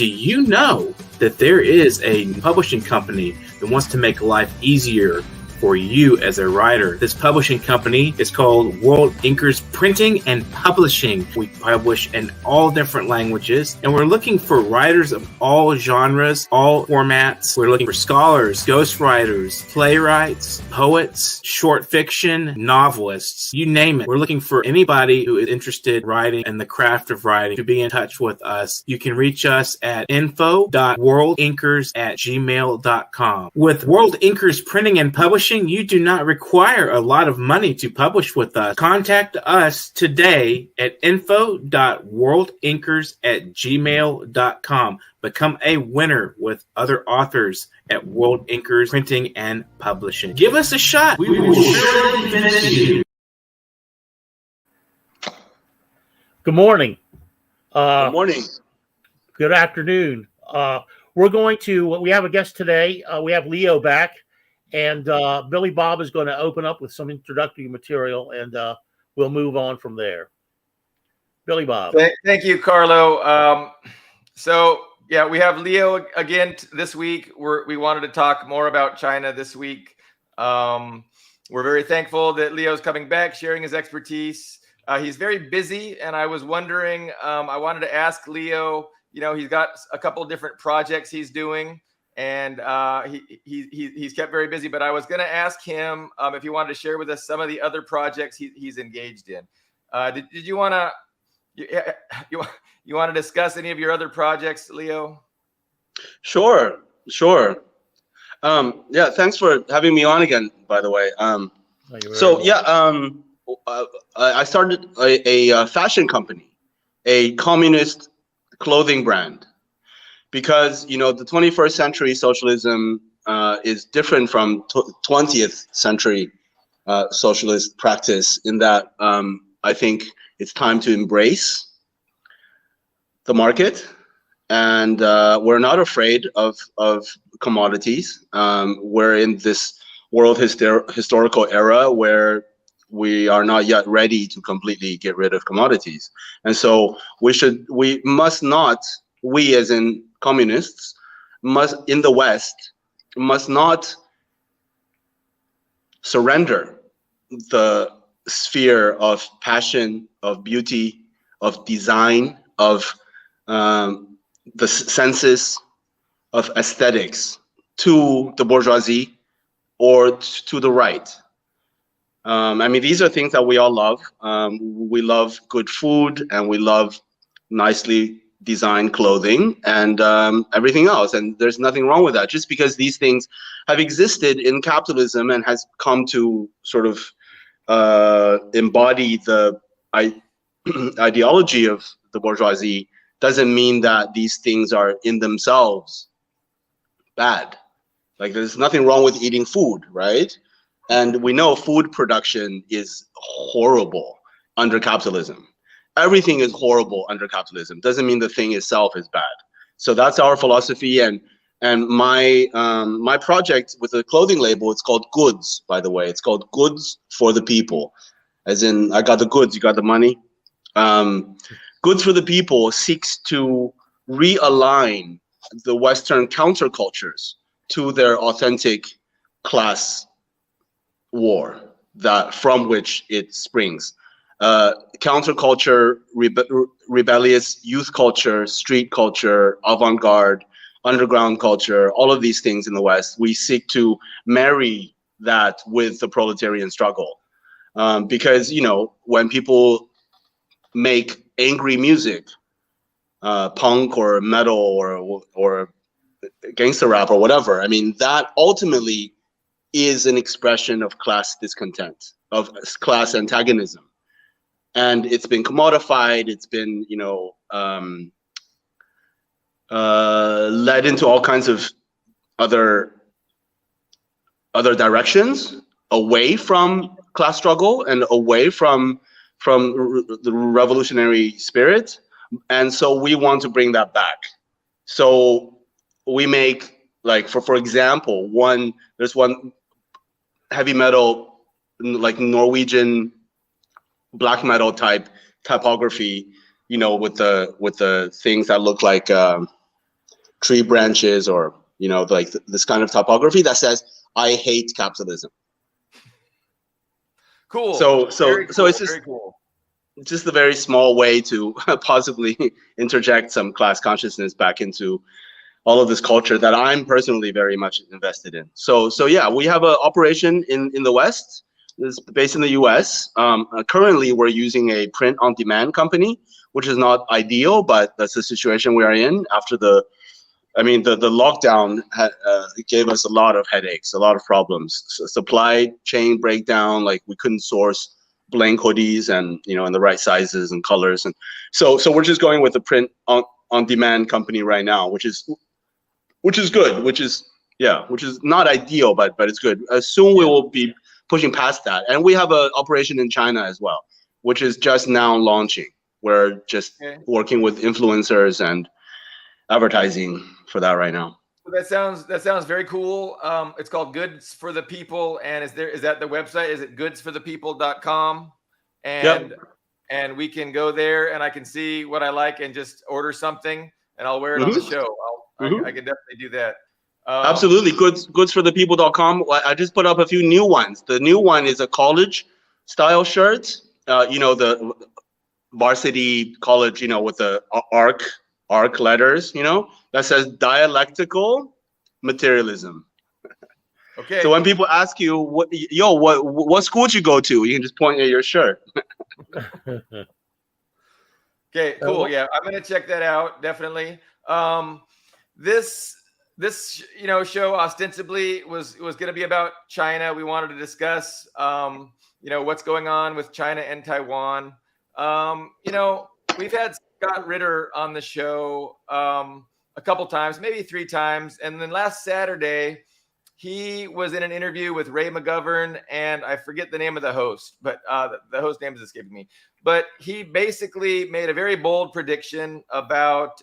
Do you know that there is a publishing company that wants to make life easier for you as a writer? This publishing company is called World Inkers Printing and Publishing. We publish in all different languages, and we're looking for writers of all genres, all formats. We're looking for scholars, ghostwriters, playwrights, poets, short fiction, novelists, you name it. We're looking for anybody who is interested in writing and the craft of writing to be in touch with us. You can reach us at info.worldinkers@gmail.com. With World Inkers Printing and Publishing, you do not require a lot of money to publish with us. Contact us today at info.worldinkers@gmail.com. Become a winner with other authors at World Inkers Printing and Publishing. Give us a shot. We will surely finish you. Good morning. Good morning. Good afternoon. We have a guest today. We have Leo back. And Billy Bob is going to open up with some introductory material, and we'll move on from there. Billy Bob. Thank you, Carlo. So, yeah, we have Leo again this week. We wanted to talk more about China this week. We're very thankful that Leo's coming back, sharing his expertise. He's very busy, and I was wondering, I wanted to ask Leo, he's got a couple different projects he's doing. And he's kept very busy, but I was going to ask him if he wanted to share with us some of the other projects he's engaged in. Did you want to you want to discuss any of your other projects, Leo? Sure. Yeah, thanks for having me on again, by the way. I started a fashion company, a communist clothing brand. Because, the 21st century socialism is different from 20th century socialist practice in that I think it's time to embrace the market. And we're not afraid of commodities. We're in this world historical era where we are not yet ready to completely get rid of commodities. And so we must not, we as in communists, in the West, must not surrender the sphere of passion, of beauty, of design, of the senses, of aesthetics to the bourgeoisie or to the right. These are things that we all love. We love good food, and we love nicely designed clothing and everything else, and there's nothing wrong with that. Just because these things have existed in capitalism and has come to sort of embody the ideology of the bourgeoisie doesn't mean that these things are in themselves bad. Like, there's nothing wrong with eating food, right? And we know food production is horrible under capitalism. Everything is horrible under capitalism. Doesn't mean the thing itself is bad. So that's our philosophy. And my project with the clothing label, it's called Goods, by the way. It's called Goods for the People. As in, I got the goods, you got the money. Goods for the People seeks to realign the Western countercultures to their authentic class war from which it springs. Counterculture, rebellious youth culture, street culture, avant-garde, underground culture, all of these things in the West, we seek to marry that with the proletarian struggle. Because, when people make angry music, punk or metal or gangster rap or whatever, that ultimately is an expression of class discontent, of class antagonism. And it's been commodified, it's been, led into all kinds of other directions, away from class struggle and away from the revolutionary spirit. And so we want to bring that back. So we make, like, for example, there's one heavy metal, like Norwegian black metal type typography, with the things that look like tree branches or, like this kind of typography that says, "I hate capitalism." Cool. So Very cool. it's just Very cool. Just a very small way to possibly interject some class consciousness back into all of this culture that I'm personally very much invested in. So yeah, we have an operation in the West. It's based in the US. Currently, we're using a print-on-demand company, which is not ideal, but that's the situation we are in after the lockdown gave us a lot of headaches, a lot of problems. Supply chain breakdown, like we couldn't source blank hoodies and in the right sizes and colors, and so we're just going with the print on demand company right now, which is good, which is not ideal, but it's good. Soon we will be pushing past that, and we have an operation in China as well, which is just now launching. We're just working with influencers and advertising for that right now. That sounds very cool. It's called Goods for the People, and is that the website? Is it goodsforthepeople.com? And and we can go there, and I can see what I like and just order something, and I'll wear it on the show. I can definitely do that. Absolutely, goodsforthepeople.com. I just put up a few new ones. The new one is a college style shirt. The varsity college, with the arc letters, that says dialectical materialism. Okay. So when people ask you, what school did you go to? You can just point at your shirt. Okay, cool. Yeah, I'm gonna check that out, definitely. This show ostensibly was gonna be about China. We wanted to discuss what's going on with China and Taiwan. We've had Scott Ritter on the show a couple times, maybe 3 times. And then last Saturday, he was in an interview with Ray McGovern, and I forget the name of the host, but the host name is escaping me. But he basically made a very bold prediction about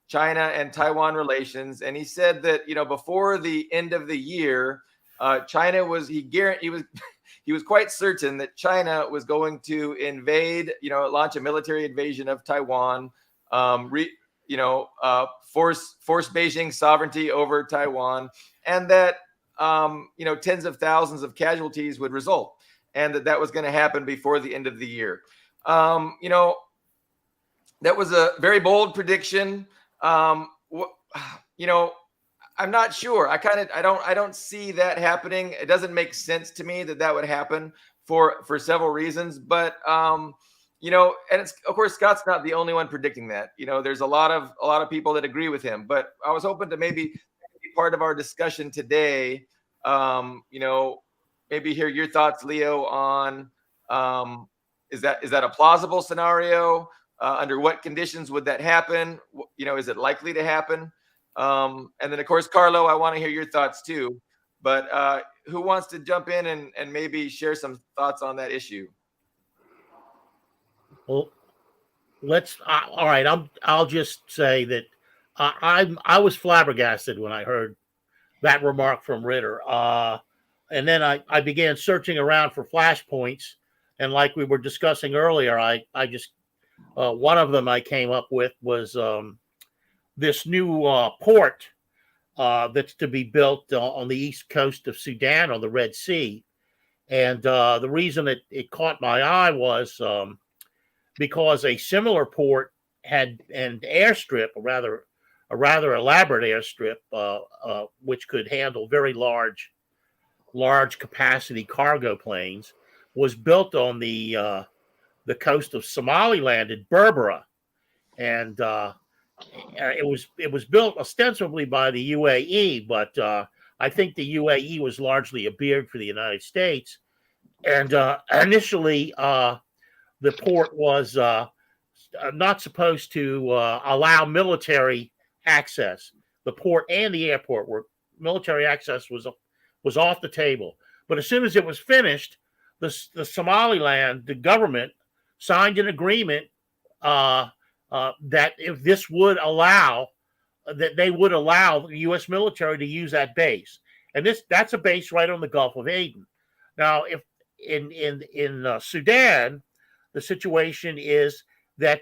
China and Taiwan relations. And he said that, before the end of the year, China he was quite certain that China was going to invade, launch a military invasion of Taiwan, force Beijing sovereignty over Taiwan, and that tens of thousands of casualties would result, and that was going to happen before the end of the year. That was a very bold prediction. I'm not sure. I don't see that happening. It doesn't make sense to me that would happen for several reasons. But and it's, of course, Scott's not the only one predicting that. There's a lot of people that agree with him. But I was hoping to maybe be part of our discussion today. Maybe hear your thoughts, Leo, on is that a plausible scenario? Under what conditions would that happen? Is it likely to happen? And then, of course, Carlo, I want to hear your thoughts too. But who wants to jump in and maybe share some thoughts on that issue? Well, all right. I'll just say that I was flabbergasted when I heard that remark from Ritter. And then I began searching around for flashpoints, and like we were discussing earlier, I just one of them I came up with was this new port that's to be built on the east coast of Sudan on the Red Sea. And the reason it caught my eye was because a similar port had an airstrip, a rather elaborate airstrip, which could handle very large capacity cargo planes, was built on the coast of Somaliland in Berbera. And it was built ostensibly by the UAE, but I think the UAE was largely a beard for the United States. And initially, the port was not supposed to allow military access. The port and the airport military access was off the table. But as soon as it was finished, the Somaliland, the government, signed an agreement that if this would allow, that they would allow the U.S. military to use that base, and that's a base right on the Gulf of Aden. Now, if in Sudan, the situation is that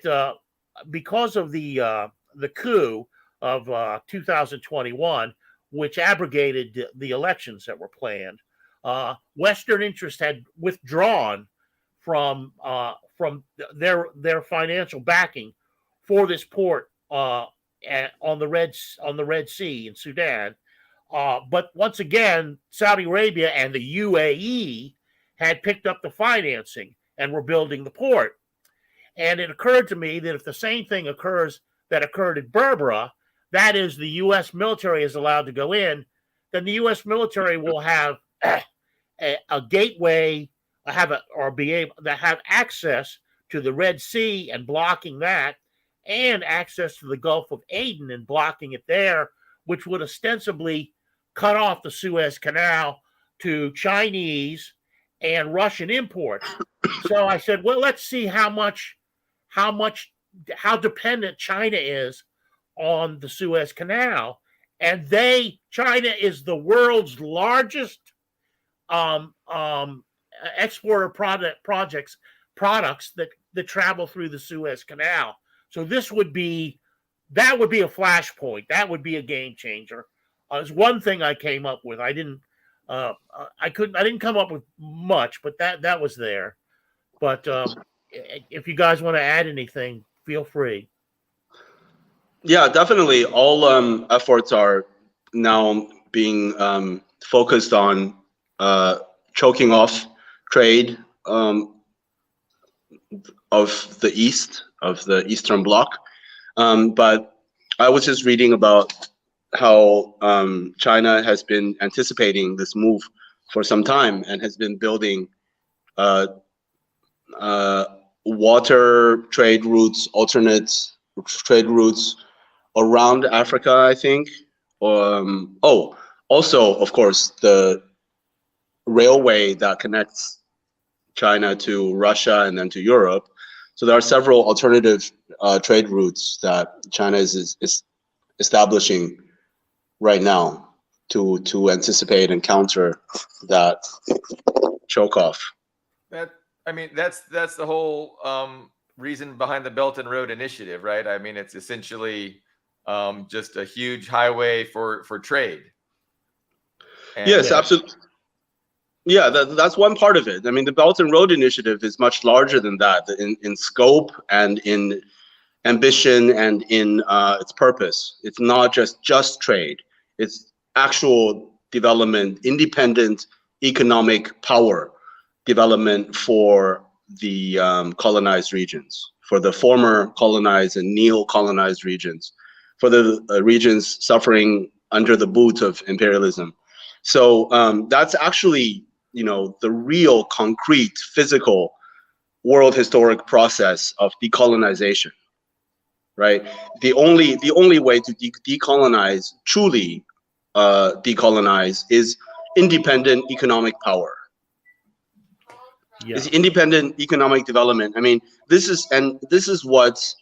because of the coup, of 2021, which abrogated the elections that were planned. Western interest had withdrawn from their financial backing for this port on the Red Sea in Sudan. But once again, Saudi Arabia and the UAE had picked up the financing and were building the port. And it occurred to me that if the same thing occurs that occurred at Berbera, that is, the U.S. military is allowed to go in, then the U.S. military will have a gateway, be able to have access to the Red Sea and blocking that, and access to the Gulf of Aden and blocking it there, which would ostensibly cut off the Suez Canal to Chinese and Russian imports. So I said, well, let's see how dependent China is on the Suez Canal. And China is the world's largest exporter products that travel through the Suez Canal. So that would be a flashpoint. That would be a game changer. It's one thing I came up with. I didn't come up with much, but that was there. But if you guys want to add anything, feel free. Yeah, definitely. All efforts are now being focused on choking off trade of the East, of the Eastern Bloc. But I was just reading about how China has been anticipating this move for some time and has been building water trade routes, alternate trade routes around Africa, I think. Also, of course, the railway that connects China to Russia and then to Europe. So there are several alternative trade routes that China is establishing right now to anticipate and counter that choke off. That's the whole reason behind the Belt and Road Initiative, right? I mean, it's essentially just a huge highway for trade. And yes, absolutely. Yeah, that's one part of it. I mean, the Belt and Road Initiative is much larger than that in scope and in ambition and in its purpose. It's not just trade. It's actual development, independent economic power development for the colonized regions, for the former colonized and neo-colonized regions, for the regions suffering under the boot of imperialism. So that's actually, the real concrete physical world historic process of decolonization, right? The only way to decolonize, truly decolonize, is independent economic power. Yeah. It's independent economic development. I mean, this is what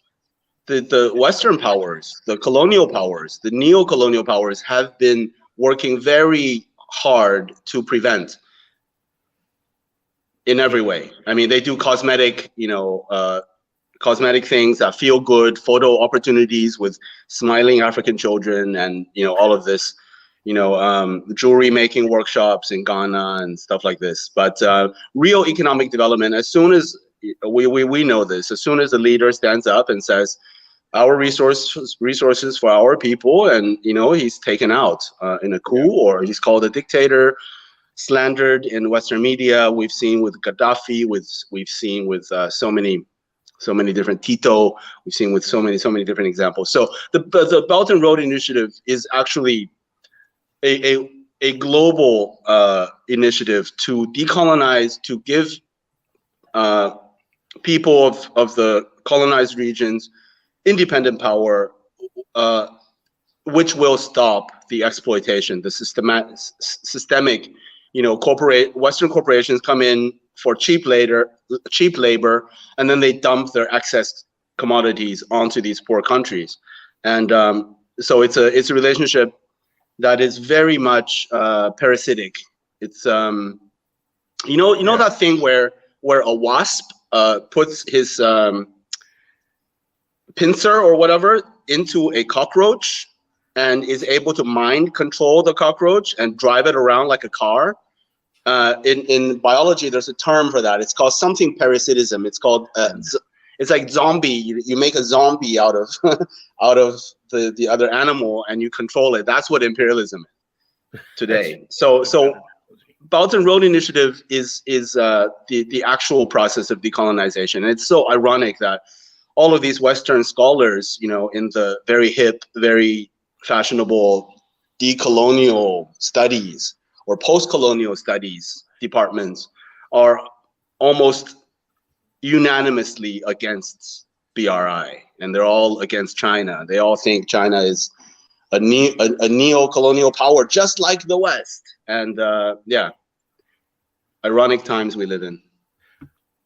the Western powers, the colonial powers, the neo-colonial powers have been working very hard to prevent in every way. I mean, they do cosmetic things that feel good, photo opportunities with smiling African children, and all of this, jewelry making workshops in Ghana and stuff like this. But real economic development, as soon as we know this, as soon as the leader stands up and says, our resources for our people, and he's taken out in a coup, or he's called a dictator, slandered in Western media. We've seen with Gaddafi, we've seen with so many different Tito. We've seen with so many different examples. So the Belt and Road Initiative is actually a global initiative to decolonize, to give people of the colonized regions independent power, which will stop the exploitation, the systemic, Western corporations come in for cheap labor, and then they dump their excess commodities onto these poor countries. And so it's a relationship that is very much parasitic. It's that thing where a wasp puts his pincer or whatever into a cockroach and is able to mind control the cockroach and drive it around like a car. In biology, there's a term for that. It's called something parasitism. It's called it's like zombie. You make a zombie out of out of the other animal and you control it. That's what imperialism is today. So Belt and Road Initiative is the actual process of decolonization. And it's so ironic that all of these Western scholars, you know, in the very hip, very fashionable decolonial studies or post-colonial studies departments are almost unanimously against BRI, and they're all against China. They all think China is a neo-colonial power, just like the West. And yeah, ironic times we live in.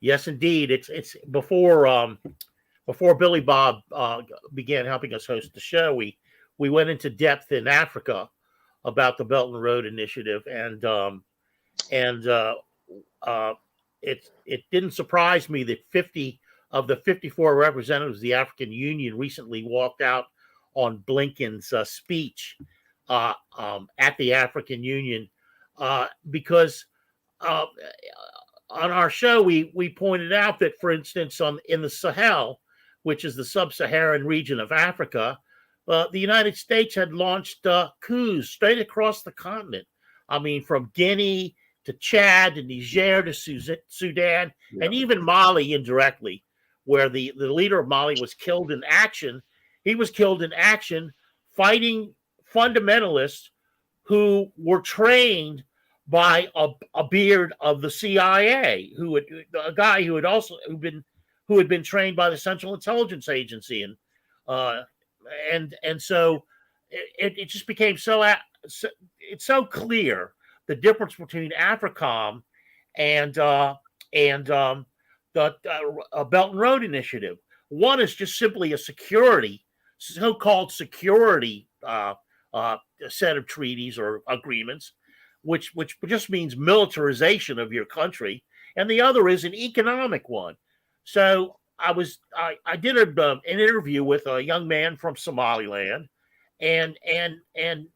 Yes, indeed. It's before Billy Bob began helping us host the show. We went into depth in Africa about the Belt and Road Initiative, and it didn't surprise me that 50 of the 54 representatives of the African Union recently walked out on Blinken's speech at the African Union because on our show we pointed out that, for instance, in the Sahel, which is the sub-Saharan region of Africa, the United States had launched coups straight across the continent. I mean, from Guinea to Chad to Niger to Sudan, and even Mali indirectly, where the leader of Mali was killed in action. He was killed in action fighting fundamentalists who were trained by a beard of the CIA, a guy who had been trained by the Central Intelligence Agency, and so it just became it's so clear the difference between AFRICOM and the Belt and Road Initiative. One is just simply a so-called security set of treaties or agreements, which just means militarization of your country, and the other is an economic one. So I did an interview with a young man from Somaliland, and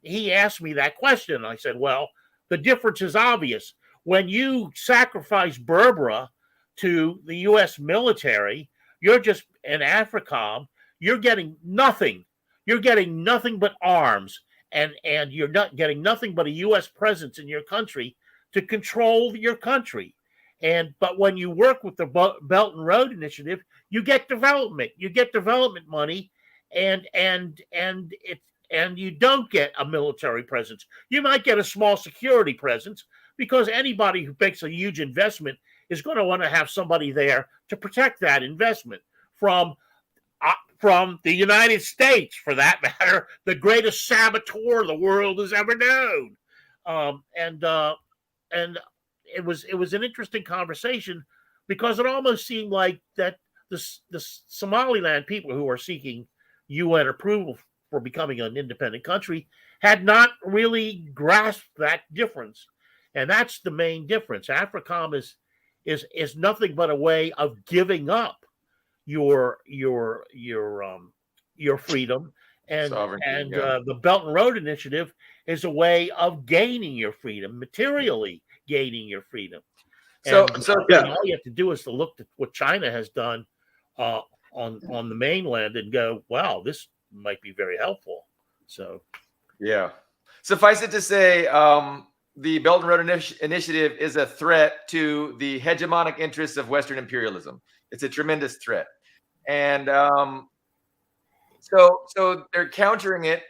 he asked me that question. I said, well, the difference is obvious. When you sacrifice Berbera to the U.S. military, you're just in AFRICOM. You're getting nothing. You're getting nothing but arms, and you're not getting nothing but a U.S. presence in your country to control your country. But when you work with the Belt and Road Initiative, you get development. You get development money, and you don't get a military presence. You might get a small security presence because anybody who makes a huge investment is going to want to have somebody there to protect that investment from the United States, for that matter, the greatest saboteur the world has ever known. And it was an interesting conversation because it almost seemed like that the Somaliland people who are seeking UN approval for becoming an independent country had not really grasped that difference. And that's the main difference. AFRICOM is nothing but a way of giving up your freedom, and the Belt and Road Initiative is a way of gaining your freedom, materially gaining your freedom. All you have to do is to look at what China has done on the mainland and go, wow, this might be very helpful. So yeah, suffice it to say, the Belt and Road Initiative is a threat to the hegemonic interests of Western imperialism. It's a tremendous threat. And so they're countering it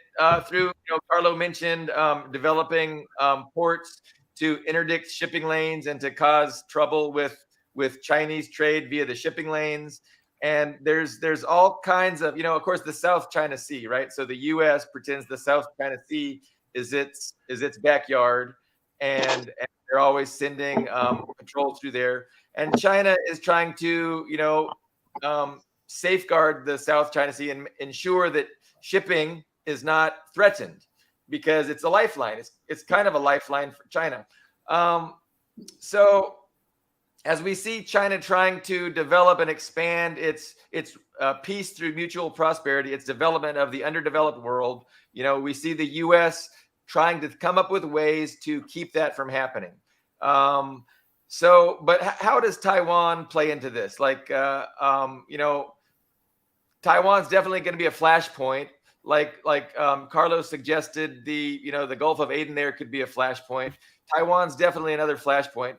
through, Carlo mentioned developing ports to interdict shipping lanes and to cause trouble with Chinese trade via the shipping lanes. And there's all kinds of, of course, the South China Sea, right? So the U.S. pretends the South China Sea is its backyard, and they're always sending patrols through there. And China is trying to, safeguard the South China Sea and ensure that shipping is not threatened, because it's a lifeline. It's kind of a lifeline for China. So as we see China trying to develop and expand its peace through mutual prosperity, its development of the underdeveloped world, we see the U.S. trying to come up with ways to keep that from happening. But how does Taiwan play into this? Taiwan's definitely going to be a flashpoint. Carlo suggested, the Gulf of Aden there could be a flashpoint. Taiwan's definitely another flashpoint.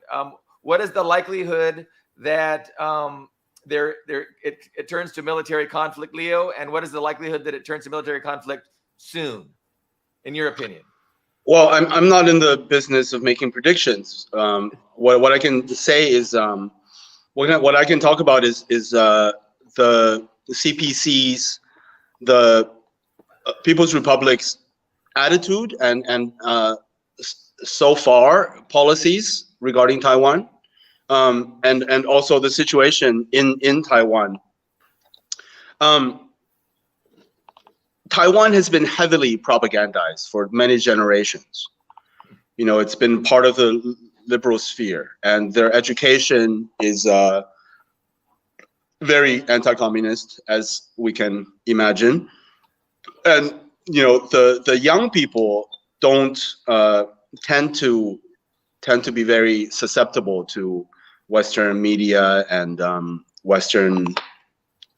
What is the likelihood that it turns to military conflict, Leo? And what is the likelihood that it turns to military conflict soon, in your opinion? Well, I'm not in the business of making predictions. What I can say is what I can talk about is the CPC's, the People's Republic's attitude and so far policies regarding Taiwan, and also the situation in Taiwan. Taiwan has been heavily propagandized for many generations. It's been part of the liberal sphere, and their education is very anti-communist, as we can imagine. And the young people don't tend to be very susceptible to Western media and Western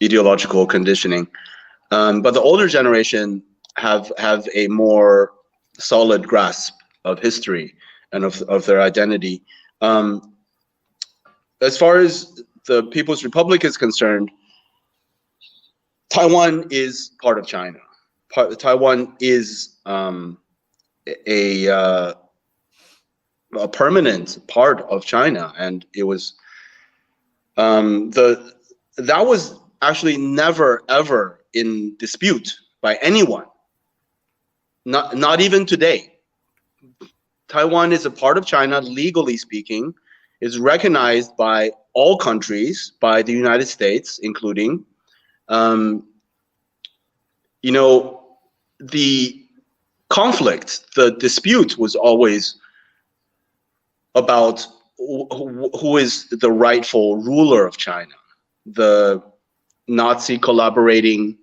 ideological conditioning. But the older generation have a more solid grasp of history and of their identity. As far as the People's Republic is concerned, Taiwan is part of China. Taiwan is a permanent part of China, and it was that was actually never ever in dispute by anyone. Not even today. Taiwan is a part of China, legally speaking, is recognized by all countries, by the United States, including. The conflict, the dispute was always about who is the rightful ruler of China, the Nazi collaborating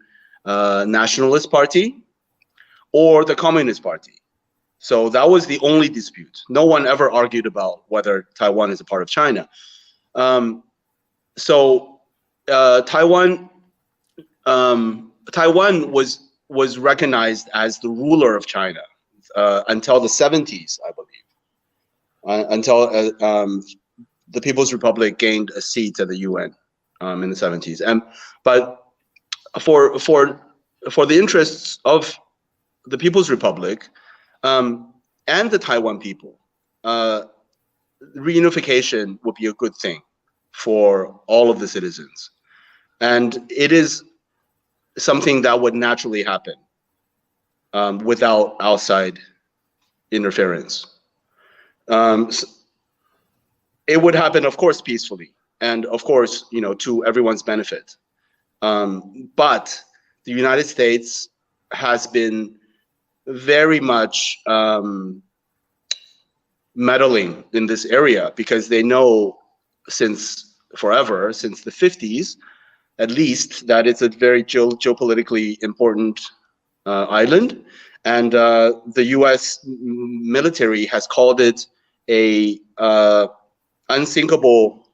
nationalist party or the Communist Party. So that was the only dispute. No one ever argued about whether Taiwan is a part of China. Taiwan was recognized as the ruler of China until the 70s, I believe, until the People's Republic gained a seat at the UN in the 70s. But for the interests of the People's Republic and the Taiwan people, reunification would be a good thing for all of the citizens, and it is something that would naturally happen without outside interference. It would happen, of course, peacefully, and of course, to everyone's benefit. But the United States has been very much meddling in this area because they know since forever, since the 50s, at least, that it's a very geopolitically important island. And the US military has called it a unsinkable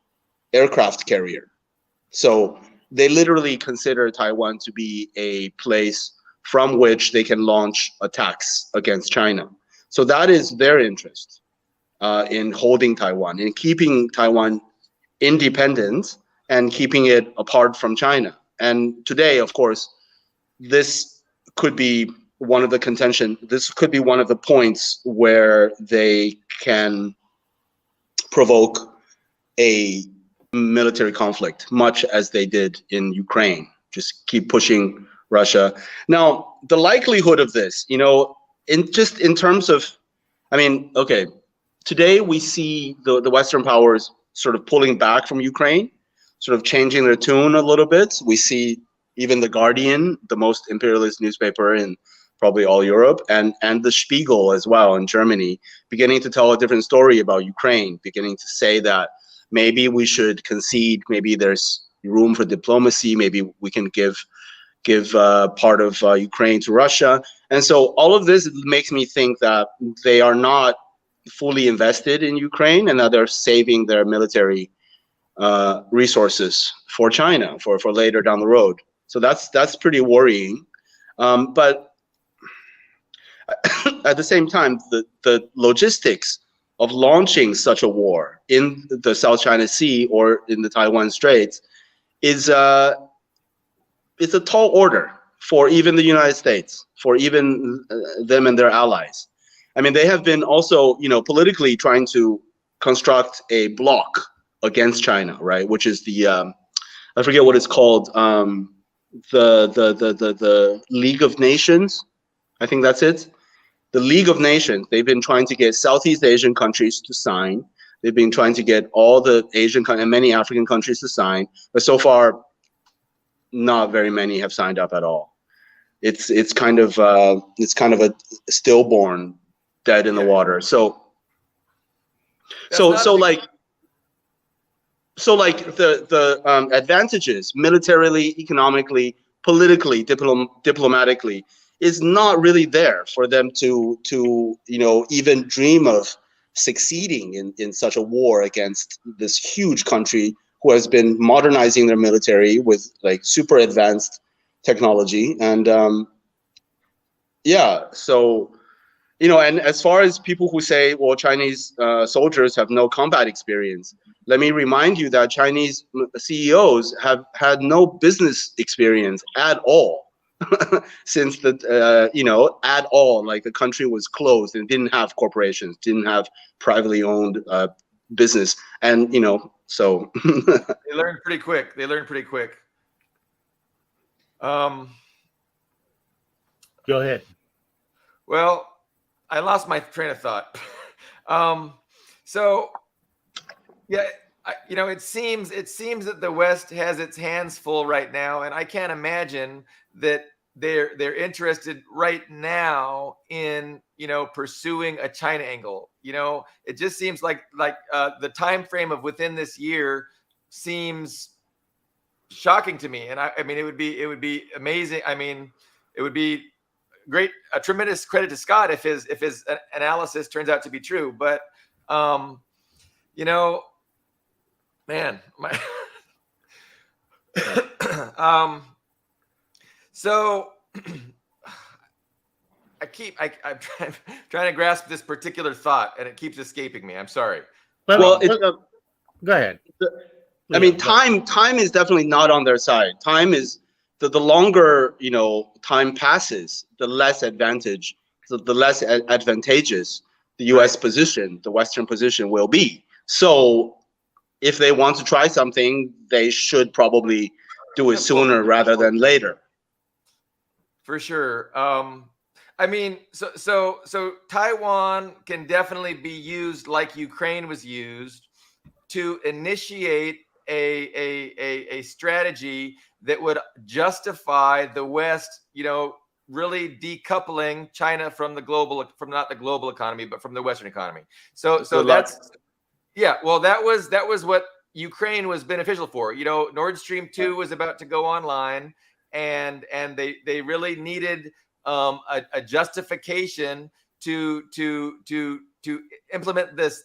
aircraft carrier. So they literally consider Taiwan to be a place from which they can launch attacks against China. So that is their interest in holding Taiwan, in keeping Taiwan independent and keeping it apart from China. And today, of course, this could be one of the contention. This could be one of the points where they can provoke a military conflict, much as they did in Ukraine. Just keep pushing Russia. Now, the likelihood of this, in terms of, okay, today we see the Western powers sort of pulling back from Ukraine, sort of changing their tune a little bit. We see even The Guardian, the most imperialist newspaper in probably all Europe, and the Spiegel as well in Germany, beginning to tell a different story about Ukraine, beginning to say that maybe we should concede. Maybe there's room for diplomacy. Maybe we can give part of Ukraine to Russia. And so all of this makes me think that they are not fully invested in Ukraine and that they're saving their military resources for China for later down the road. So that's pretty worrying. But at the same time, the logistics of launching such a war in the South China Sea or in the Taiwan Straits is it's a tall order for even the United States, for even them and their allies. I mean, they have been also, politically trying to construct a bloc against China, right? Which is the I forget what it's called, the League of Nations. I think that's it. The League of Nations. They've been trying to get Southeast Asian countries to sign. They've been trying to get all the Asian and many African countries to sign, but so far, not very many have signed up at all. It's kind of a stillborn, dead in the water. So like the advantages militarily, economically, politically, diplomatically is not really there for them to even dream of succeeding in such a war against this huge country who has been modernizing their military with like super advanced technology. And so and as far as people who say, well, Chinese soldiers have no combat experience, let me remind you that Chinese CEOs have had no business experience at all since at all. Like the country was closed and didn't have corporations, didn't have privately owned business, and so they learned pretty quick. Go ahead. Well, I lost my train of thought. So yeah, it seems that the West has its hands full right now, and I can't imagine that they're interested right now in pursuing a China angle. It just seems like the time frame of within this year seems shocking to me, and I mean it would be amazing. I mean, it would be great, a tremendous credit to Scott if his analysis turns out to be true. But man, so I'm trying to grasp this particular thought, and it keeps escaping me. I'm sorry. Well, go ahead. I mean, time is definitely not on their side. Time is the longer time passes, the less advantageous the U.S. position, the Western position will be. So, if they want to try something, they should probably do it sooner rather than later. For sure. I mean, so Taiwan can definitely be used like Ukraine was used to initiate a strategy that would justify the West, really decoupling China from not the global economy, but from the Western economy. So that's, yeah, well, that was what Ukraine was beneficial for. Nord Stream 2 was about to go online, and they really needed a justification to implement this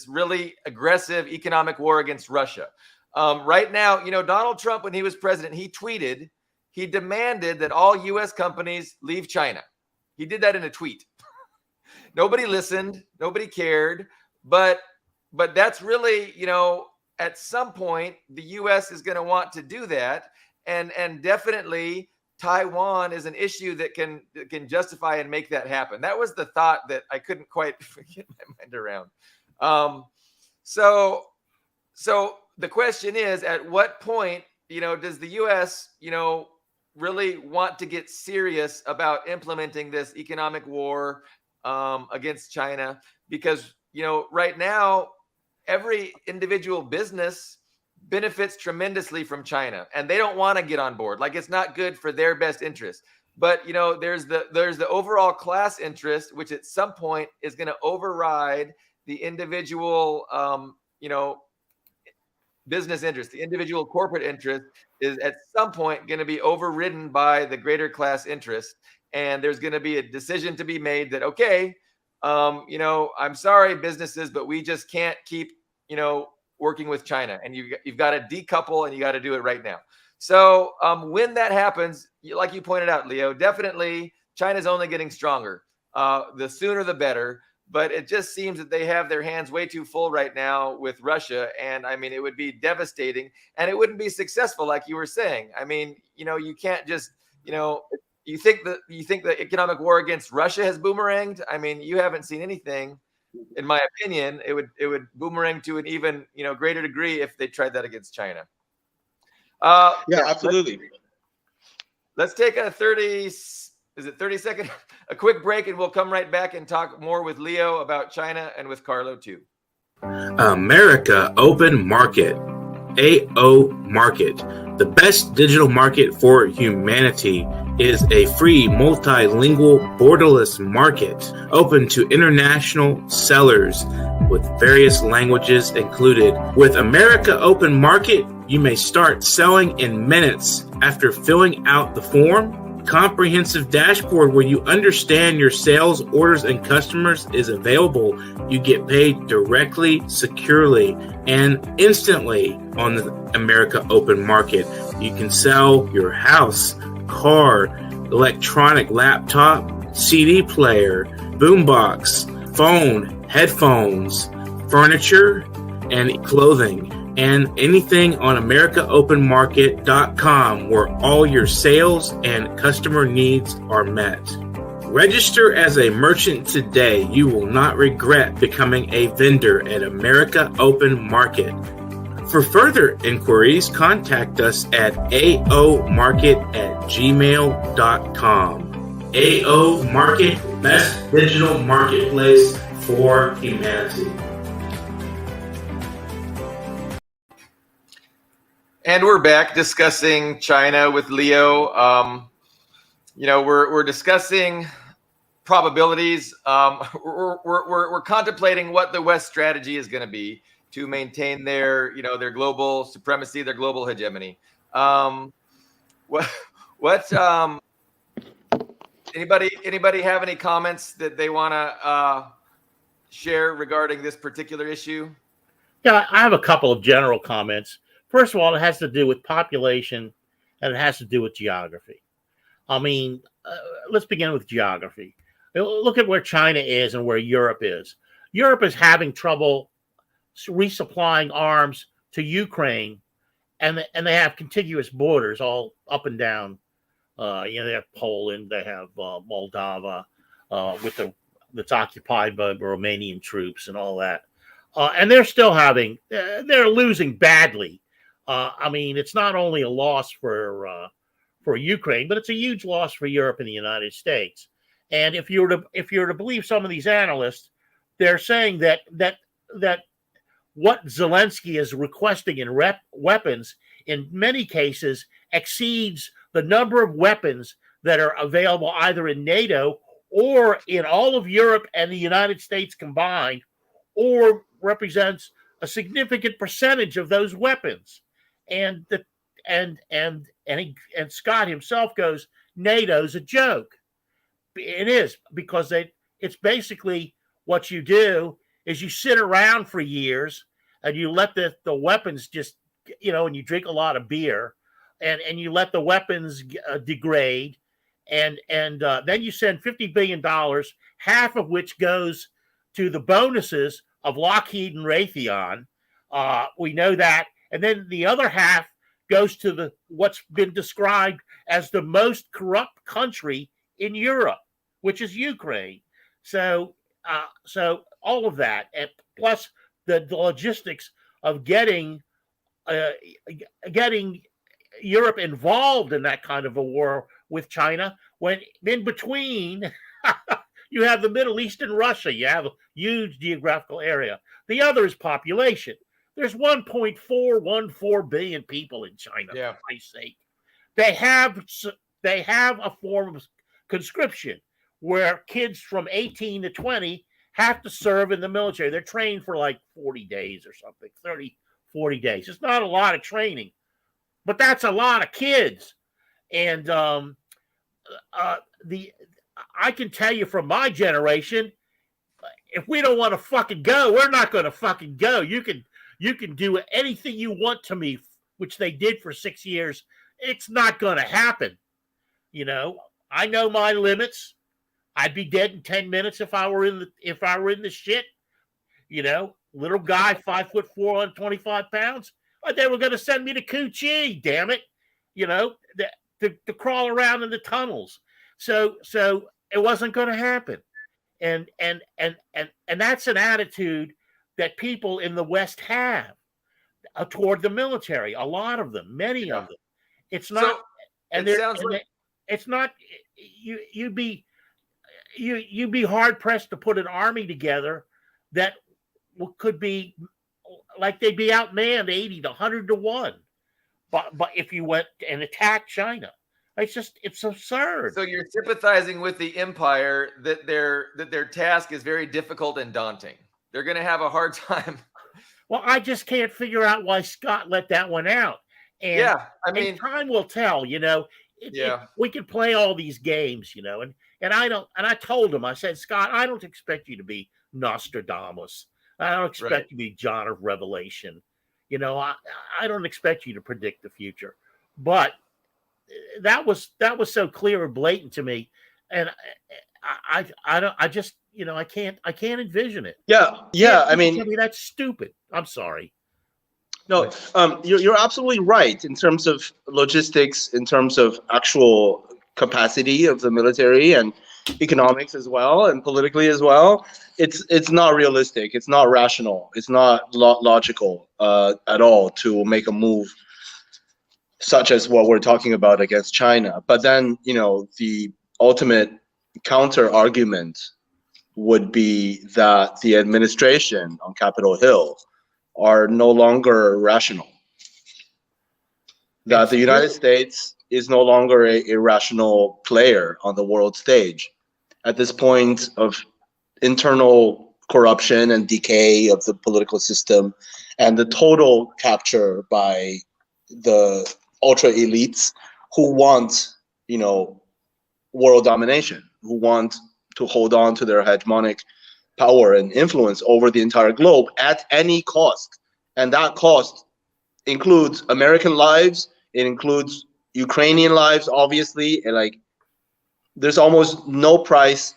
really aggressive economic war against Russia. Right now, Donald Trump, when he was president, he demanded that all U.S. companies leave China. He did that in a tweet. Nobody listened, nobody cared, but that's really, at some point the U.S. is going to want to do that, and definitely Taiwan is an issue that can justify and make that happen. That was the thought that I couldn't quite get my mind around. So the question is, at what point, does the U.S., really want to get serious about implementing this economic war against China? Because, right now, every individual business benefits tremendously from China, and they don't want to get on board. Like, it's not good for their best interest. But there's the overall class interest, which at some point is going to override the individual business interest, the individual corporate interest, is at some point going to be overridden by the greater class interest. And there's going to be a decision to be made that, okay, I'm sorry, businesses, but we just can't keep, working with China. And you've got to decouple, and you got to do it right now. So when that happens, like you pointed out, Leo, definitely China's only getting stronger. The sooner the better. But it just seems that they have their hands way too full right now with Russia. And I mean, it would be devastating, and it wouldn't be successful, like you were saying. I mean, you can't just, you think the economic war against Russia has boomeranged? I mean, you haven't seen anything. In my opinion, it would boomerang to an even, greater degree if they tried that against China. Yeah, absolutely. Let's take a 30 second, a quick break, and we'll come right back and talk more with Leo about China and with Carlo too. America Open Market, AO Market, the best digital market for humanity, is a free multilingual borderless market open to international sellers with various languages included. With America Open Market, you may start selling in minutes after filling out the form. Comprehensive dashboard where you understand your sales, orders, and customers is available. You get paid directly, securely, and instantly on the America Open Market. You can sell your house, car, electronic laptop, CD player, boombox, phone, headphones, furniture, and clothing, and anything on AmericaOpenMarket.com, where all your sales and customer needs are met. Register as a merchant today. You will not regret becoming a vendor at America Open Market. For further inquiries, contact us at aomarket@gmail.com. AO Market, best digital marketplace for humanity. And we're back discussing China with Leo. We're discussing probabilities. We're contemplating what the West strategy is going to be to maintain their global supremacy, their global hegemony. Anybody have any comments that they want to share regarding this particular issue? Yeah, I have a couple of general comments. First of all, it has to do with population, and it has to do with geography. I mean, let's begin with geography. Look at where China is and where Europe is. Europe is having trouble resupplying arms to Ukraine, and they have contiguous borders all up and down. They have Poland, they have Moldova, that's occupied by Romanian troops and all that. And they're still they're losing badly. I mean, it's not only a loss for Ukraine, but it's a huge loss for Europe and the United States. And if you were to believe some of these analysts, they're saying that what Zelensky is requesting in weapons in many cases exceeds the number of weapons that are available either in NATO or in all of Europe and the United States combined, or represents a significant percentage of those weapons. And Scott himself goes, NATO's a joke. It is, because it's basically what you do is you sit around for years and you let the weapons just, and you drink a lot of beer and you let the weapons degrade. And then you send $50 billion, half of which goes to the bonuses of Lockheed and Raytheon. We know that. And then the other half goes to what's been described as the most corrupt country in Europe, which is Ukraine. So all of that, and plus the logistics of getting Europe involved in that kind of a war with China, when in between you have the Middle East and Russia. You have a huge geographical area. The other is population. There's 1.414 billion people in China, for Christ's sake. They have a form of conscription where kids from 18 to 20 have to serve in the military. They're trained for like 40 days or something, 30, 40 days. It's not a lot of training, but that's a lot of kids. And I can tell you from my generation, if we don't want to fucking go, we're not going to fucking go. You can do anything you want to me, which they did for 6 years. It's not going to happen. You know, I know my limits. I'd be dead in 10 minutes if I were in the shit. You know, little guy, 5'4", 125 pounds. But they were going to send me to Coochie, damn it. You know, to crawl around in the tunnels. So it wasn't going to happen. And that's an attitude that people in the West have toward the military. A lot of them, many of them. It's not, so and it sounds like it's not. You'd be hard pressed to put an army together that could be like they'd be outmanned 80 to 100 to 1. But if you went and attacked China, it's absurd. So you're sympathizing with the empire that their task is very difficult and daunting. They're going to have a hard time. Well, I just can't figure out why Scott let that one out. And, yeah, I mean, time will tell. You know, we can play all these games. You know, and I told him, I said, Scott, I don't expect you to be Nostradamus. I don't expect you to be John of Revelation. You know, I don't expect you to predict the future. But that was so clear and blatant to me, and I just, you know, I can't envision it. Yeah. I mean, that's stupid. I'm sorry. No, you're absolutely right in terms of logistics, in terms of actual capacity of the military and economics as well, and politically as well. It's not realistic. It's not rational. It's not logical at all to make a move such as what we're talking about against China. But then, you know, the ultimate counter argument would be that the administration on Capitol Hill are no longer rational. That the United States is no longer a rational player on the world stage. At this point of internal corruption and decay of the political system, and the total capture by the ultra elites who want, you know, world domination, who want to hold on to their hegemonic power and influence over the entire globe at any cost. And that cost includes American lives, it includes Ukrainian lives, obviously, and like there's almost no price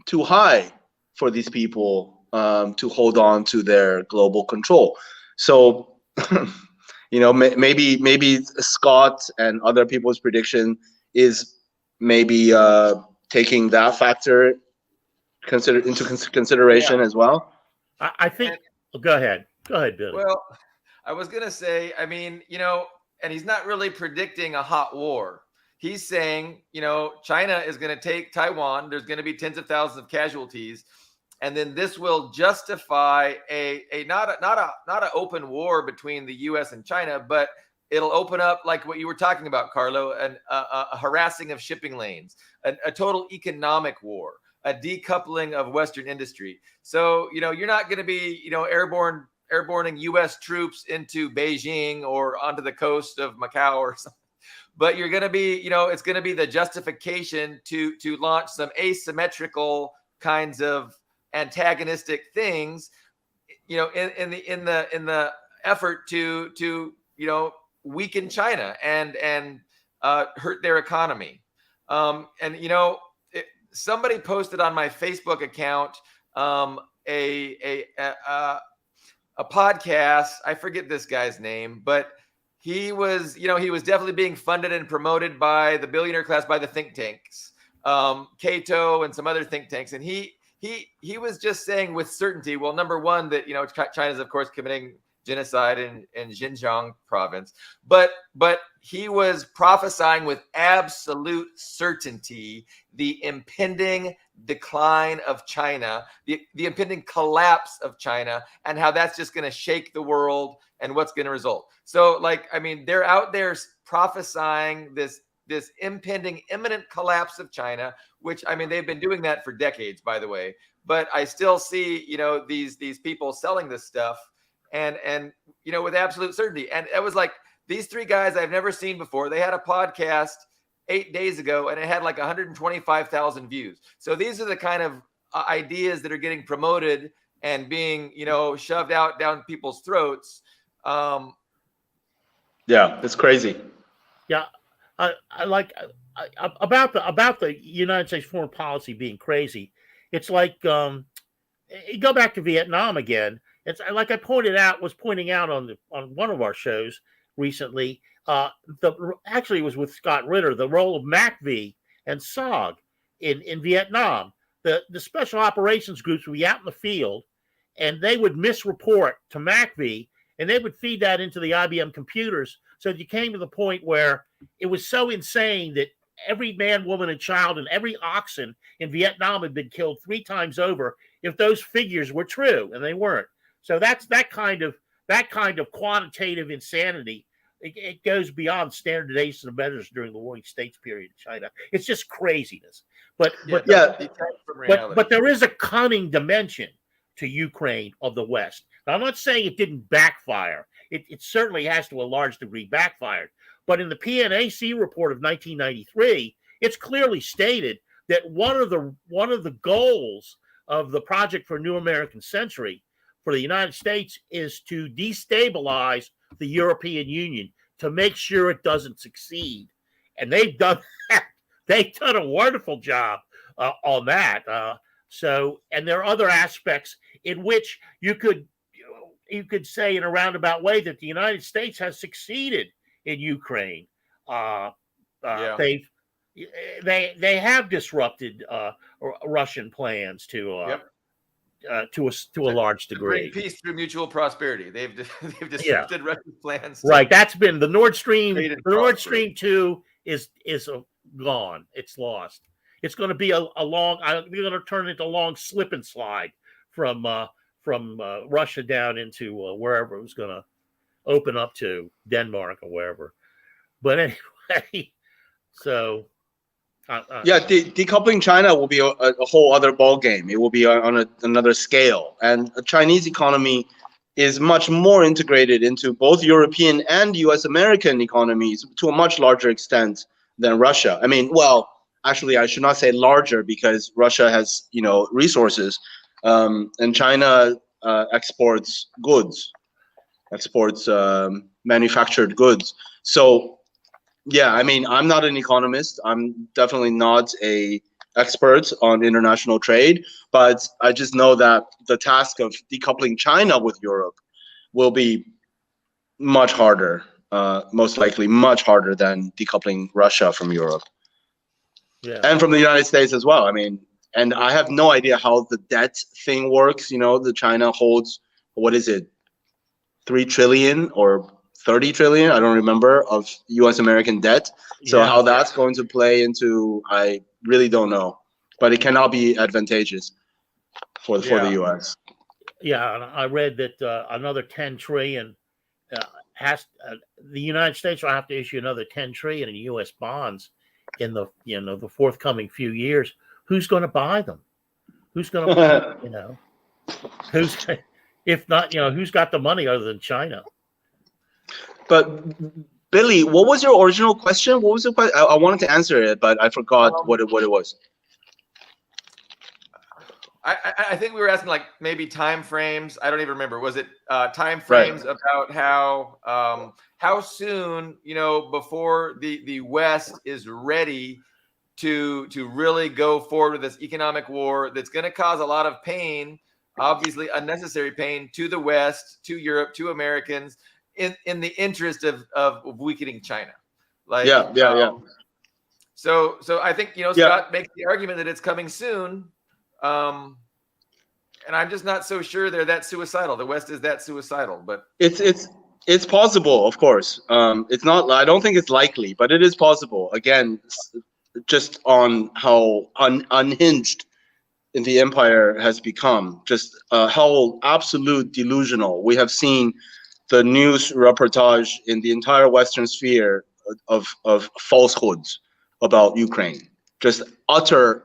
too high for these people to hold on to their global control. So you know, maybe Scott and other people's prediction is maybe taking that factor into consideration as well. I think. Go ahead, Billy. Well, I was gonna say, I mean, you know, and he's not really predicting a hot war. He's saying, you know, China is going to take Taiwan. There's going to be tens of thousands of casualties. And then this will justify not an open war between the U.S. and China, but it'll open up, like what you were talking about, Carlo, a harassing of shipping lanes, a total economic war, a decoupling of Western industry. So, you know, you're not going to be, you know, airborning U.S. troops into Beijing or onto the coast of Macau or something. But you're going to be, you know, it's going to be the justification to launch some asymmetrical kinds of antagonistic things, you know, in the effort to you know, weaken China and hurt their economy. And you know, somebody posted on my Facebook account a podcast. I forget this guy's name, but he was definitely being funded and promoted by the billionaire class, by the think tanks, Cato and some other think tanks. And he was just saying with certainty, well, number one, that, you know, China's of course committing genocide in Xinjiang province, but he was prophesying with absolute certainty the impending decline of China, the impending collapse of China, and how that's just going to shake the world and what's going to result. So, like, I mean, they're out there prophesying this impending imminent collapse of China, which, I mean, they've been doing that for decades, by the way. But I still see, you know, these people selling this stuff, and with absolute certainty. And it was like these three guys I've never seen before. They had a podcast 8 days ago, and it had like 125,000 views. So these are the kind of ideas that are getting promoted and being, shoved out down people's throats. Yeah, it's crazy. Yeah, I like about the United States foreign policy being crazy. It's like you go back to Vietnam again. It's like I was pointing out on one of our shows recently. Actually, it was with Scott Ritter, the role of MACV and SOG in Vietnam. The special operations groups would be out in the field, and they would misreport to MACV, and they would feed that into the IBM computers. So you came to the point where it was so insane that every man, woman, and child and every oxen in Vietnam had been killed 3 times over if those figures were true, and they weren't. So that's that kind of quantitative insanity. It goes beyond standardization of measures during the warring states period in China. It's just craziness. But there is a cunning dimension to Ukraine of the West. Now, I'm not saying it didn't backfire. It certainly has to a large degree backfired. But in the PNAC report of 1993, it's clearly stated that one of the goals of the Project for a New American Century for the United States is to destabilize the European Union, to make sure it doesn't succeed. And they've done that. They've done a wonderful job on that. And there are other aspects in which you could say in a roundabout way that the United States has succeeded in Ukraine. They have disrupted Russian plans to a large degree. Bring peace through mutual prosperity. They've disrupted Russian plans. Right. That's been the Nord Stream. The Nord Stream 2 is gone. It's lost. It's going to be a long. We're going to turn it into a long slip and slide from Russia down into wherever it was going to open up to, Denmark or wherever. But anyway, so. Decoupling China will be a whole other ball game. It will be on another scale, and the Chinese economy is much more integrated into both European and U.S. American economies to a much larger extent than Russia. I mean, well, actually, I should not say larger because Russia has resources, and China exports goods, manufactured goods. So. Yeah, I mean, I'm not an economist. I'm definitely not an expert on international trade, but I just know that the task of decoupling China with Europe will be much harder, most likely much harder than decoupling Russia from Europe. Yeah. And from the United States as well. I mean, and I have no idea how the debt thing works. The China holds, what is it, 3 trillion or 30 trillion, I don't remember, of U.S. American debt. So how that's going to play into, I really don't know. But it cannot be advantageous for the U.S. Yeah, and I read that another 10 trillion the United States will have to issue another 10 trillion in U.S. bonds in the the forthcoming few years. Who's going to buy them? Who's going to who's if not who's got the money other than China? But Billy, what was your original question? What was the question? I wanted to answer it, but I forgot what it was. I think we were asking like maybe time frames. I don't even remember. Was it time frames about how soon before the West is ready to really go forward with this economic war that's going to cause a lot of pain, obviously unnecessary pain to the West, to Europe, to Americans. In the interest of weakening China, So I think Scott makes the argument that it's coming soon, and I'm just not so sure they're that suicidal. The West is that suicidal, but it's possible, of course. It's not. I don't think it's likely, but it is possible. Again, just on how unhinged the empire has become, just how absolute delusional. We have seen the news reportage in the entire Western sphere of falsehoods about Ukraine. Just utter,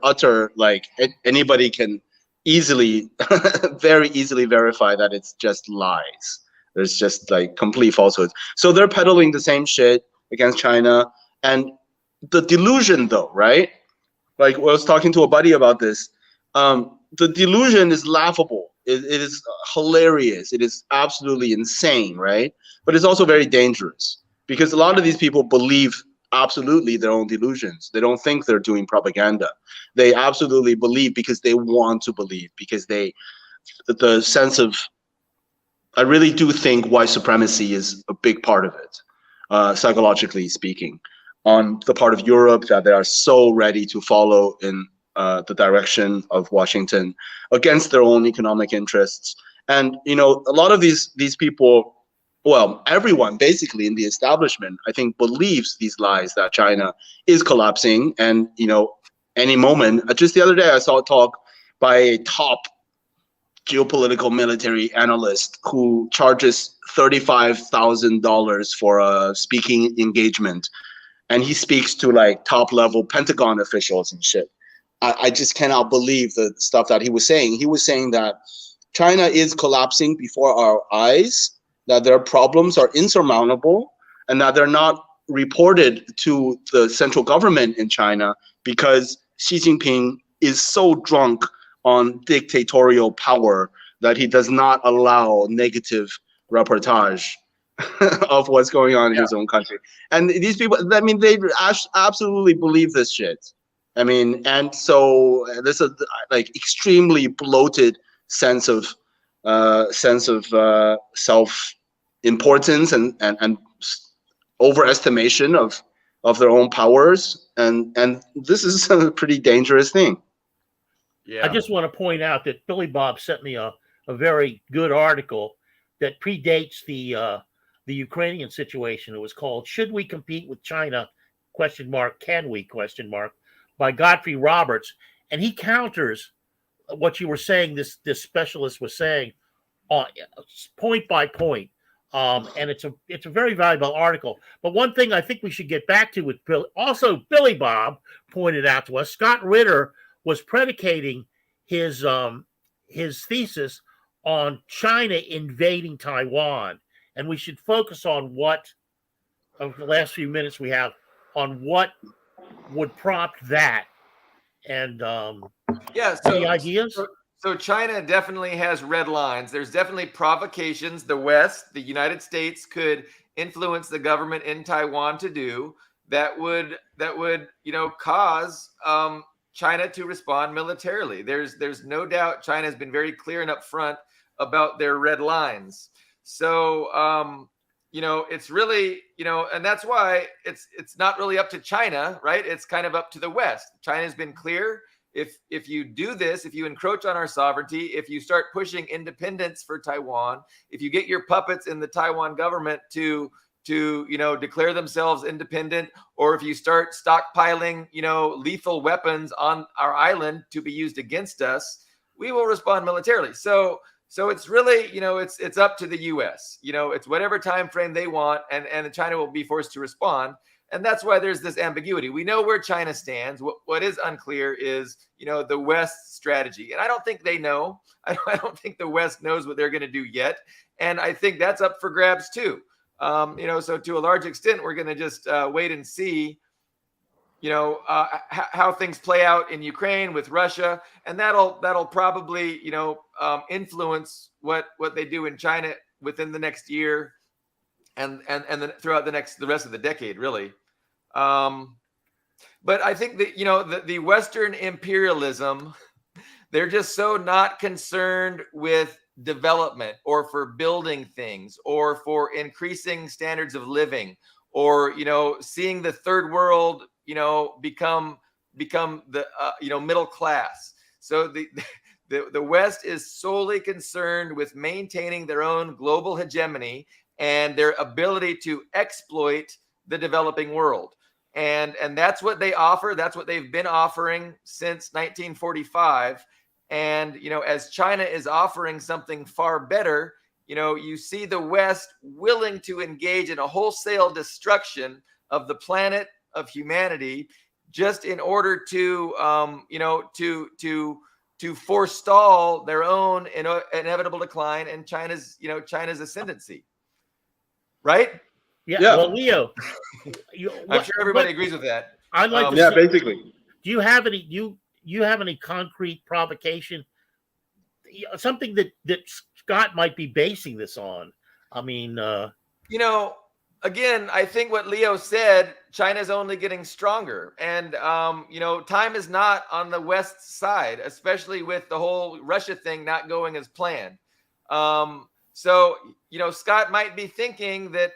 like anybody can very easily verify that it's just lies. There's just like complete falsehoods. So they're peddling the same shit against China. And the delusion though, right? Like I was talking to a buddy about this. The delusion is laughable. It is hilarious. It is absolutely insane, right? But it's also very dangerous because a lot of these people believe absolutely their own delusions. They don't think they're doing propaganda. They absolutely believe because they want to believe, because the sense of, I really do think white supremacy is a big part of it, psychologically speaking, on the part of Europe, that they are so ready to follow in the direction of Washington against their own economic interests. And, you know, a lot of these people, well, everyone basically in the establishment, I think, believes these lies that China is collapsing. And, you know, any moment, just the other day, I saw a talk by a top geopolitical military analyst who charges $35,000 for a speaking engagement. And he speaks to like top level Pentagon officials and shit. I just cannot believe the stuff that he was saying. He was saying that China is collapsing before our eyes, that their problems are insurmountable, and that they're not reported to the central government in China because Xi Jinping is so drunk on dictatorial power that he does not allow negative reportage of what's going on in his own country. And these people, I mean, they absolutely believe this shit. I mean, and so this is like extremely bloated sense of self-importance and overestimation of their own powers, and this is a pretty dangerous thing. Yeah. I just want to point out that Billy Bob sent me a very good article that predates the Ukrainian situation. It was called "Should We Compete with China? Can we? By Godfrey Roberts, and he counters what you were saying. This specialist was saying, point by point, and it's a very valuable article. But one thing I think we should get back to with Billy Bob pointed out to us, Scott Ritter was predicating his thesis on China invading Taiwan, and we should focus on what, of the last few minutes we have, on what would prompt that. And any ideas? So China definitely has red lines. There's definitely provocations the West, the United States, could influence the government in Taiwan to do that would cause China to respond militarily. There's no doubt China has been very clear and upfront about their red lines. So it's really, and that's why it's not really up to China, right? It's kind of up to the West. China's been clear. If you do this, if you encroach on our sovereignty, if you start pushing independence for Taiwan, if you get your puppets in the Taiwan government to declare themselves independent, or if you start stockpiling, lethal weapons on our island to be used against us, we will respond militarily. So it's really, it's up to the U.S. It's whatever time frame they want, and China will be forced to respond. And that's why there's this ambiguity. We know where China stands. What is unclear is, the West's strategy. And I don't think they know. I don't think the West knows what they're going to do yet. And I think that's up for grabs too. So to a large extent, we're going to just wait and see, how things play out in Ukraine with Russia, and that'll probably, influence what they do in China within the next year, and then throughout the rest of the decade, really. But I think that the Western imperialism, they're just so not concerned with development or for building things or for increasing standards of living or seeing the third world become the middle class. So the West is solely concerned with maintaining their own global hegemony and their ability to exploit the developing world. And that's what they offer. That's what they've been offering since 1945. And, as China is offering something far better, you see the West willing to engage in a wholesale destruction of the planet, of humanity, just in order to to forestall their own inevitable decline and China's ascendancy. Right? Yeah. Yeah. Well, Leo, I'm sure everybody agrees with that. I'd like to Yeah, say, basically. do you have any concrete provocation? Something that Scott might be basing this on. I mean, again, I think what Leo said, China's only getting stronger. And, time is not on the West side, especially with the whole Russia thing not going as planned. So, Scott might be thinking that,